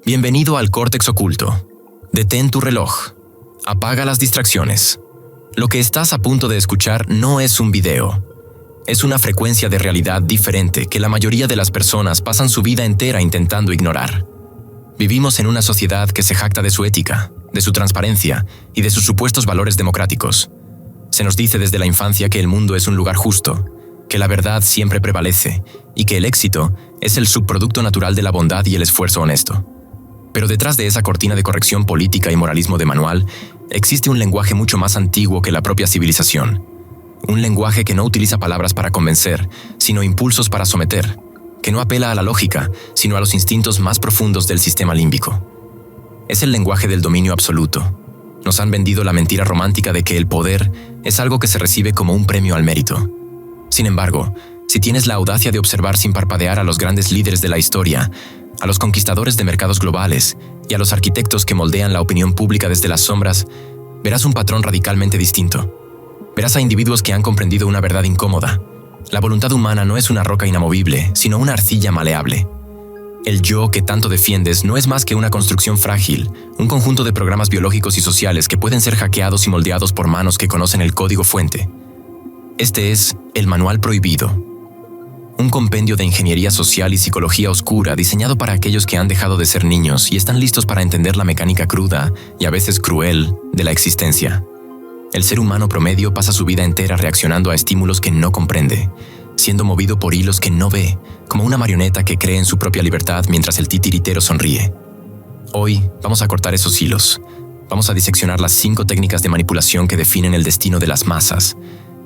Bienvenido al córtex oculto. Detén tu reloj. Apaga las distracciones. Lo que estás a punto de escuchar no es un video. Es una frecuencia de realidad diferente que la mayoría de las personas pasan su vida entera intentando ignorar. Vivimos en una sociedad que se jacta de su ética, de su transparencia y de sus supuestos valores democráticos. Se nos dice desde la infancia que el mundo es un lugar justo, que la verdad siempre prevalece y que el éxito es el subproducto natural de la bondad y el esfuerzo honesto. Pero detrás de esa cortina de corrección política y moralismo de manual, existe un lenguaje mucho más antiguo que la propia civilización. Un lenguaje que no utiliza palabras para convencer, sino impulsos para someter, que no apela a la lógica, sino a los instintos más profundos del sistema límbico. Es el lenguaje del dominio absoluto. Nos han vendido la mentira romántica de que el poder es algo que se recibe como un premio al mérito. Sin embargo, si tienes la audacia de observar sin parpadear a los grandes líderes de la historia, a los conquistadores de mercados globales y a los arquitectos que moldean la opinión pública desde las sombras, verás un patrón radicalmente distinto. Verás a individuos que han comprendido una verdad incómoda. La voluntad humana no es una roca inamovible, sino una arcilla maleable. El yo que tanto defiendes no es más que una construcción frágil, un conjunto de programas biológicos y sociales que pueden ser hackeados y moldeados por manos que conocen el código fuente. Este es el Manual Prohibido. Un compendio de ingeniería social y psicología oscura diseñado para aquellos que han dejado de ser niños y están listos para entender la mecánica cruda y a veces cruel de la existencia. El ser humano promedio pasa su vida entera reaccionando a estímulos que no comprende, siendo movido por hilos que no ve, como una marioneta que cree en su propia libertad mientras el titiritero sonríe. Hoy vamos a cortar esos hilos. Vamos a diseccionar las 5 técnicas de manipulación que definen el destino de las masas,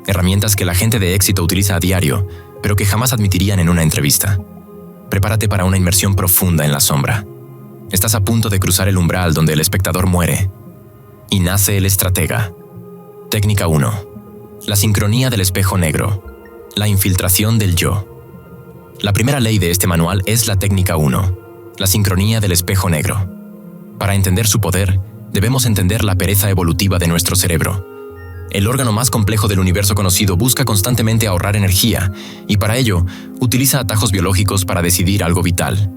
herramientas que la gente de éxito utiliza a diario, pero que jamás admitirían en una entrevista. Prepárate para una inmersión profunda en la sombra. Estás a punto de cruzar el umbral donde el espectador muere y nace el estratega. Técnica 1. La sincronía del espejo negro. La infiltración del yo. La primera ley de este manual es la técnica 1. La sincronía del espejo negro. Para entender su poder, debemos entender la pereza evolutiva de nuestro cerebro. El órgano más complejo del universo conocido busca constantemente ahorrar energía y para ello utiliza atajos biológicos para decidir algo vital.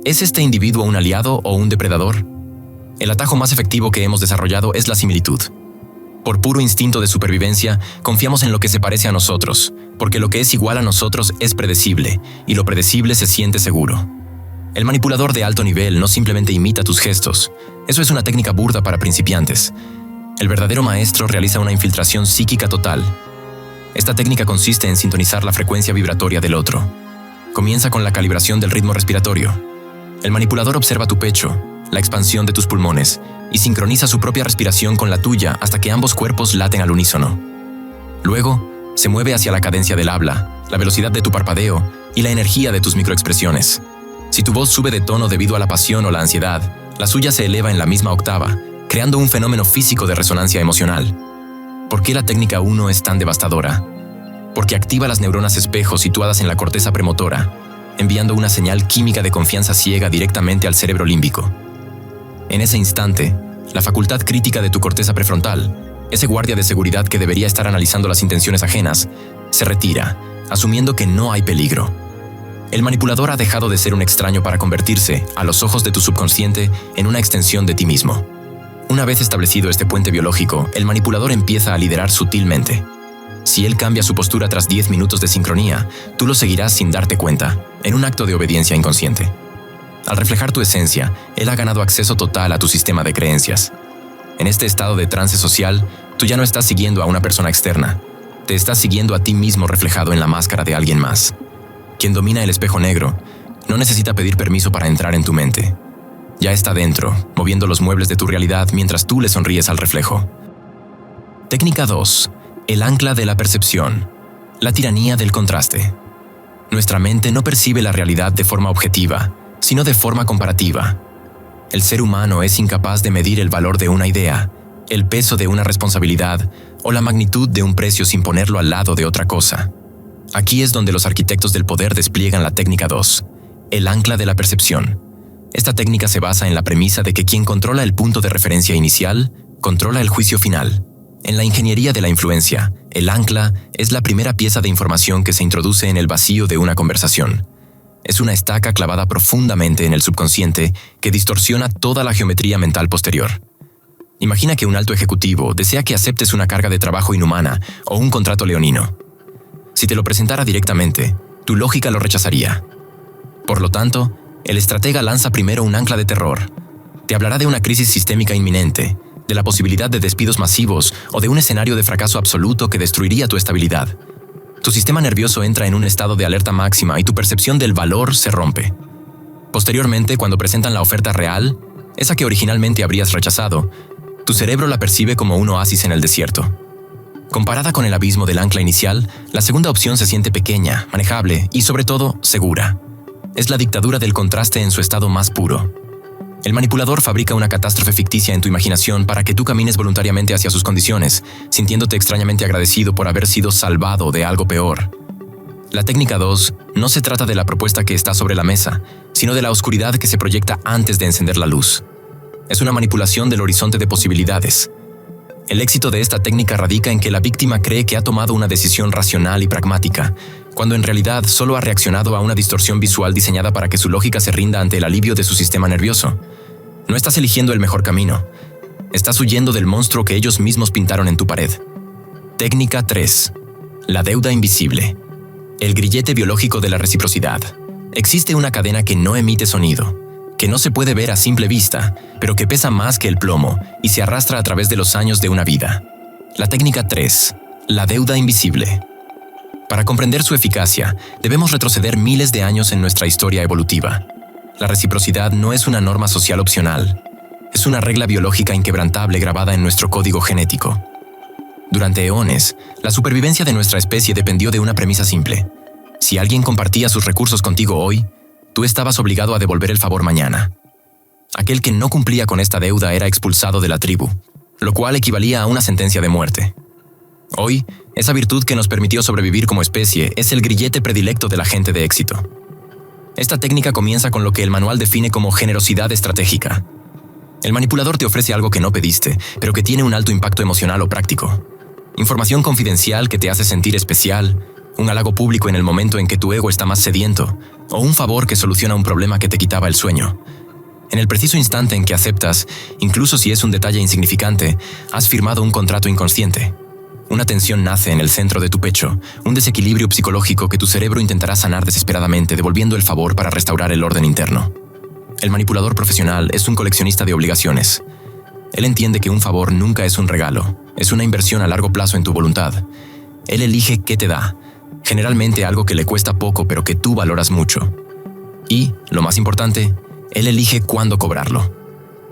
¿Es este individuo un aliado o un depredador? El atajo más efectivo que hemos desarrollado es la similitud. Por puro instinto de supervivencia, confiamos en lo que se parece a nosotros, porque lo que es igual a nosotros es predecible, y lo predecible se siente seguro. El manipulador de alto nivel no simplemente imita tus gestos. Eso es una técnica burda para principiantes. El verdadero maestro realiza una infiltración psíquica total. Esta técnica consiste en sintonizar la frecuencia vibratoria del otro. Comienza con la calibración del ritmo respiratorio. El manipulador observa tu pecho, la expansión de tus pulmones, y sincroniza su propia respiración con la tuya hasta que ambos cuerpos laten al unísono. Luego, se mueve hacia la cadencia del habla, la velocidad de tu parpadeo y la energía de tus microexpresiones. Si tu voz sube de tono debido a la pasión o la ansiedad, la suya se eleva en la misma octava, creando un fenómeno físico de resonancia emocional. ¿Por qué la técnica 1 es tan devastadora? Porque activa las neuronas espejo situadas en la corteza premotora, enviando una señal química de confianza ciega directamente al cerebro límbico. En ese instante, la facultad crítica de tu corteza prefrontal, ese guardia de seguridad que debería estar analizando las intenciones ajenas, se retira, asumiendo que no hay peligro. El manipulador ha dejado de ser un extraño para convertirse, a los ojos de tu subconsciente, en una extensión de ti mismo. Una vez establecido este puente biológico, el manipulador empieza a liderar sutilmente. Si él cambia su postura tras 10 minutos de sincronía, tú lo seguirás sin darte cuenta, en un acto de obediencia inconsciente. Al reflejar tu esencia, él ha ganado acceso total a tu sistema de creencias. En este estado de trance social, tú ya no estás siguiendo a una persona externa. Te estás siguiendo a ti mismo reflejado en la máscara de alguien más. Quien domina el espejo negro no necesita pedir permiso para entrar en tu mente. Ya está dentro, moviendo los muebles de tu realidad mientras tú le sonríes al reflejo. Técnica 2. El ancla de la percepción. La tiranía del contraste. Nuestra mente no percibe la realidad de forma objetiva, sino de forma comparativa. El ser humano es incapaz de medir el valor de una idea, el peso de una responsabilidad o la magnitud de un precio sin ponerlo al lado de otra cosa. Aquí es donde los arquitectos del poder despliegan la técnica 2, el ancla de la percepción. Esta técnica se basa en la premisa de que quien controla el punto de referencia inicial, controla el juicio final. En la ingeniería de la influencia, el ancla es la primera pieza de información que se introduce en el vacío de una conversación. Es una estaca clavada profundamente en el subconsciente que distorsiona toda la geometría mental posterior. Imagina que un alto ejecutivo desea que aceptes una carga de trabajo inhumana o un contrato leonino. Si te lo presentara directamente, tu lógica lo rechazaría. Por lo tanto, el estratega lanza primero un ancla de terror. Te hablará de una crisis sistémica inminente, de la posibilidad de despidos masivos o de un escenario de fracaso absoluto que destruiría tu estabilidad. Tu sistema nervioso entra en un estado de alerta máxima y tu percepción del valor se rompe. Posteriormente, cuando presentan la oferta real, esa que originalmente habrías rechazado, tu cerebro la percibe como un oasis en el desierto. Comparada con el abismo del ancla inicial, la segunda opción se siente pequeña, manejable y, sobre todo, segura. Es la dictadura del contraste en su estado más puro. El manipulador fabrica una catástrofe ficticia en tu imaginación para que tú camines voluntariamente hacia sus condiciones, sintiéndote extrañamente agradecido por haber sido salvado de algo peor. La técnica 2 no se trata de la propuesta que está sobre la mesa, sino de la oscuridad que se proyecta antes de encender la luz. Es una manipulación del horizonte de posibilidades. El éxito de esta técnica radica en que la víctima cree que ha tomado una decisión racional y pragmática, cuando en realidad solo ha reaccionado a una distorsión visual diseñada para que su lógica se rinda ante el alivio de su sistema nervioso. No estás eligiendo el mejor camino. Estás huyendo del monstruo que ellos mismos pintaron en tu pared. Técnica 3. La deuda invisible. El grillete biológico de la reciprocidad. Existe una cadena que no emite sonido, que no se puede ver a simple vista, pero que pesa más que el plomo y se arrastra a través de los años de una vida. La técnica 3. La deuda invisible. Para comprender su eficacia, debemos retroceder miles de años en nuestra historia evolutiva. La reciprocidad no es una norma social opcional. Es una regla biológica inquebrantable grabada en nuestro código genético. Durante eones, la supervivencia de nuestra especie dependió de una premisa simple. Si alguien compartía sus recursos contigo hoy, tú estabas obligado a devolver el favor mañana. Aquel que no cumplía con esta deuda era expulsado de la tribu, lo cual equivalía a una sentencia de muerte. Hoy, esa virtud que nos permitió sobrevivir como especie es el grillete predilecto de la gente de éxito. Esta técnica comienza con lo que el manual define como generosidad estratégica. El manipulador te ofrece algo que no pediste, pero que tiene un alto impacto emocional o práctico. Información confidencial que te hace sentir especial, un halago público en el momento en que tu ego está más sediento, o un favor que soluciona un problema que te quitaba el sueño. En el preciso instante en que aceptas, incluso si es un detalle insignificante, has firmado un contrato inconsciente. Una tensión nace en el centro de tu pecho, un desequilibrio psicológico que tu cerebro intentará sanar desesperadamente devolviendo el favor para restaurar el orden interno. El manipulador profesional es un coleccionista de obligaciones. Él entiende que un favor nunca es un regalo, es una inversión a largo plazo en tu voluntad. Él elige qué te da, generalmente algo que le cuesta poco pero que tú valoras mucho. Y, lo más importante, él elige cuándo cobrarlo.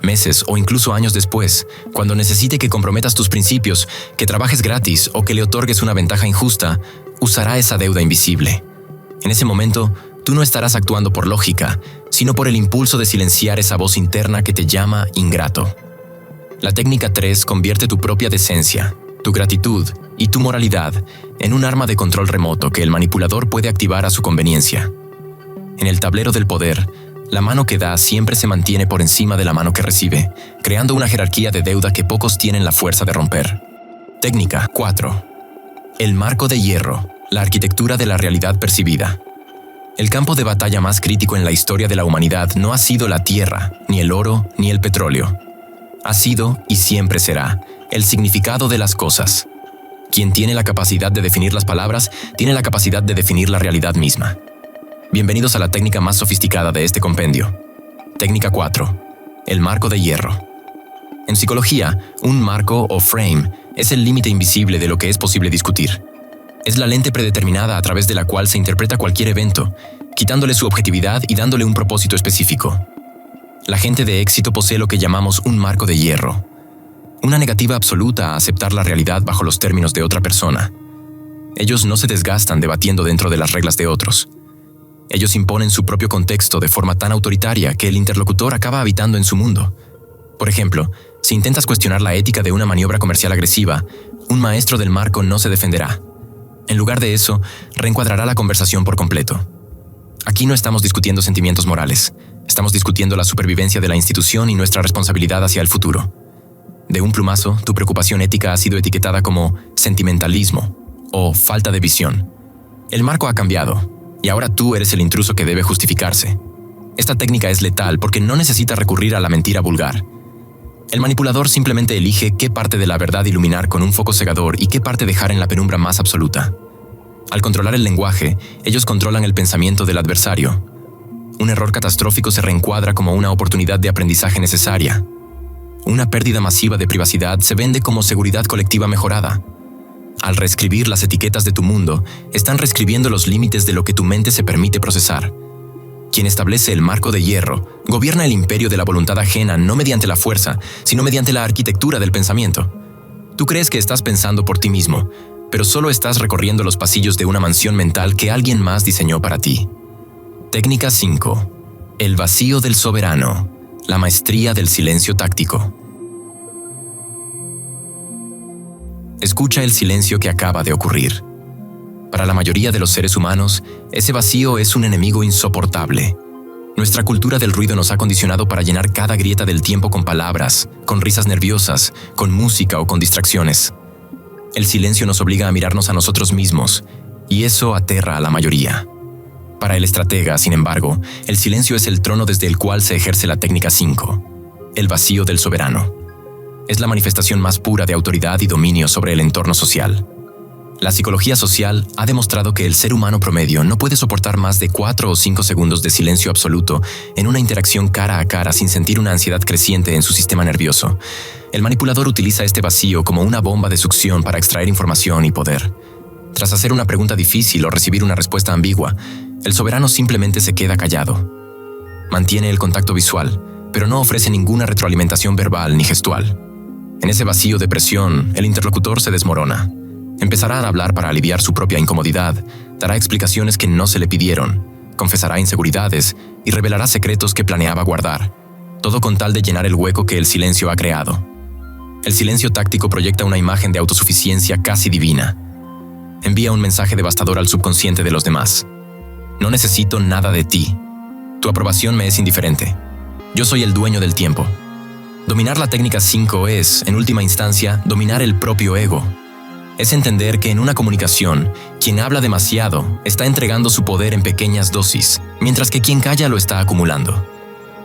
Meses o incluso años después, cuando necesite que comprometas tus principios, que trabajes gratis o que le otorgues una ventaja injusta, usará esa deuda invisible. En ese momento, tú no estarás actuando por lógica, sino por el impulso de silenciar esa voz interna que te llama ingrato. La técnica 3 convierte tu propia decencia, tu gratitud y tu moralidad en un arma de control remoto que el manipulador puede activar a su conveniencia. En el tablero del poder, la mano que da siempre se mantiene por encima de la mano que recibe, creando una jerarquía de deuda que pocos tienen la fuerza de romper. Técnica 4. El marco de hierro, la arquitectura de la realidad percibida. El campo de batalla más crítico en la historia de la humanidad no ha sido la tierra, ni el oro, ni el petróleo. Ha sido, y siempre será, el significado de las cosas. Quien tiene la capacidad de definir las palabras, tiene la capacidad de definir la realidad misma. Bienvenidos a la técnica más sofisticada de este compendio. Técnica 4. El marco de hierro. En psicología, un marco o frame es el límite invisible de lo que es posible discutir. Es la lente predeterminada a través de la cual se interpreta cualquier evento, quitándole su objetividad y dándole un propósito específico. La gente de éxito posee lo que llamamos un marco de hierro. Una negativa absoluta a aceptar la realidad bajo los términos de otra persona. Ellos no se desgastan debatiendo dentro de las reglas de otros. Ellos imponen su propio contexto de forma tan autoritaria que el interlocutor acaba habitando en su mundo. Por ejemplo, si intentas cuestionar la ética de una maniobra comercial agresiva, un maestro del marco no se defenderá. En lugar de eso, reencuadrará la conversación por completo. Aquí no estamos discutiendo sentimientos morales, estamos discutiendo la supervivencia de la institución y nuestra responsabilidad hacia el futuro. De un plumazo, tu preocupación ética ha sido etiquetada como sentimentalismo o falta de visión. El marco ha cambiado. y ahora tú eres el intruso que debe justificarse. Esta técnica es letal porque no necesita recurrir a la mentira vulgar. El manipulador simplemente elige qué parte de la verdad iluminar con un foco cegador y qué parte dejar en la penumbra más absoluta. Al controlar el lenguaje, ellos controlan el pensamiento del adversario. Un error catastrófico se reencuadra como una oportunidad de aprendizaje necesaria. Una pérdida masiva de privacidad se vende como seguridad colectiva mejorada. Al reescribir las etiquetas de tu mundo, están reescribiendo los límites de lo que tu mente se permite procesar. Quien establece el marco de hierro, gobierna el imperio de la voluntad ajena no mediante la fuerza, sino mediante la arquitectura del pensamiento. Tú crees que estás pensando por ti mismo, pero solo estás recorriendo los pasillos de una mansión mental que alguien más diseñó para ti. Técnica 5. El vacío del soberano. La maestría del silencio táctico. Escucha el silencio que acaba de ocurrir. Para la mayoría de los seres humanos, ese vacío es un enemigo insoportable. Nuestra cultura del ruido nos ha condicionado para llenar cada grieta del tiempo con palabras, con risas nerviosas, con música o con distracciones. El silencio nos obliga a mirarnos a nosotros mismos, y eso aterra a la mayoría. Para el estratega, sin embargo, el silencio es el trono desde el cual se ejerce la técnica 5, el vacío del soberano. Es la manifestación más pura de autoridad y dominio sobre el entorno social. La psicología social ha demostrado que el ser humano promedio no puede soportar más de 4 o 5 segundos de silencio absoluto en una interacción cara a cara sin sentir una ansiedad creciente en su sistema nervioso. El manipulador utiliza este vacío como una bomba de succión para extraer información y poder. Tras hacer una pregunta difícil o recibir una respuesta ambigua, el soberano simplemente se queda callado. Mantiene el contacto visual, pero no ofrece ninguna retroalimentación verbal ni gestual. En ese vacío de presión, el interlocutor se desmorona. Empezará a hablar para aliviar su propia incomodidad, dará explicaciones que no se le pidieron, confesará inseguridades y revelará secretos que planeaba guardar, todo con tal de llenar el hueco que el silencio ha creado. El silencio táctico proyecta una imagen de autosuficiencia casi divina. Envía un mensaje devastador al subconsciente de los demás. No necesito nada de ti. Tu aprobación me es indiferente. Yo soy el dueño del tiempo. Dominar la técnica 5 es, en última instancia, dominar el propio ego. Es entender que en una comunicación, quien habla demasiado está entregando su poder en pequeñas dosis, mientras que quien calla lo está acumulando.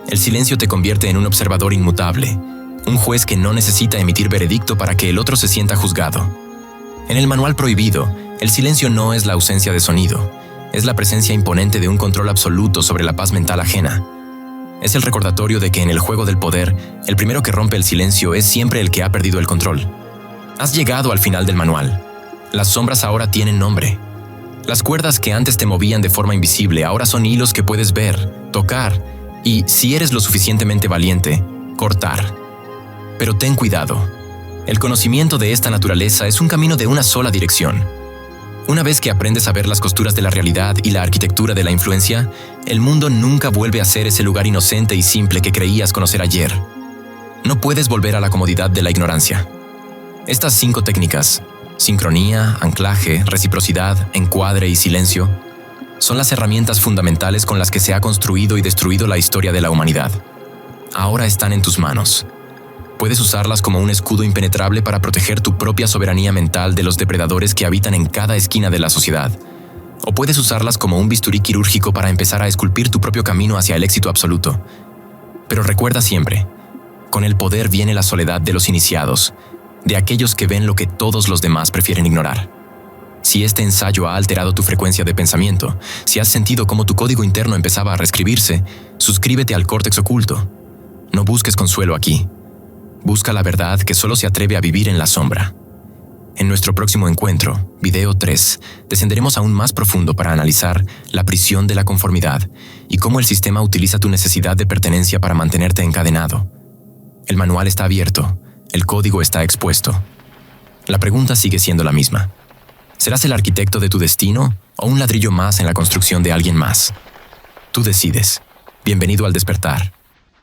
El silencio te convierte en un observador inmutable, un juez que no necesita emitir veredicto para que el otro se sienta juzgado. En el manual prohibido, el silencio no es la ausencia de sonido, es la presencia imponente de un control absoluto sobre la paz mental ajena. Es el recordatorio de que en el juego del poder, el primero que rompe el silencio es siempre el que ha perdido el control. Has llegado al final del manual. Las sombras ahora tienen nombre. Las cuerdas que antes te movían de forma invisible ahora son hilos que puedes ver, tocar y, si eres lo suficientemente valiente, cortar. Pero ten cuidado. El conocimiento de esta naturaleza es un camino de una sola dirección. Una vez que aprendes a ver las costuras de la realidad y la arquitectura de la influencia, el mundo nunca vuelve a ser ese lugar inocente y simple que creías conocer ayer. No puedes volver a la comodidad de la ignorancia. Estas 5 técnicas, sincronía, anclaje, reciprocidad, encuadre y silencio, son las herramientas fundamentales con las que se ha construido y destruido la historia de la humanidad. Ahora están en tus manos. Puedes usarlas como un escudo impenetrable para proteger tu propia soberanía mental de los depredadores que habitan en cada esquina de la sociedad. O puedes usarlas como un bisturí quirúrgico para empezar a esculpir tu propio camino hacia el éxito absoluto. Pero recuerda siempre, con el poder viene la soledad de los iniciados, de aquellos que ven lo que todos los demás prefieren ignorar. Si este ensayo ha alterado tu frecuencia de pensamiento, si has sentido cómo tu código interno empezaba a reescribirse, suscríbete al Córtex Oculto. No busques consuelo aquí. Busca la verdad que solo se atreve a vivir en la sombra. En nuestro próximo encuentro, video 3, descenderemos aún más profundo para analizar la prisión de la conformidad y cómo el sistema utiliza tu necesidad de pertenencia para mantenerte encadenado. El manual está abierto, el código está expuesto. La pregunta sigue siendo la misma. ¿Serás el arquitecto de tu destino o un ladrillo más en la construcción de alguien más? Tú decides. Bienvenido al despertar.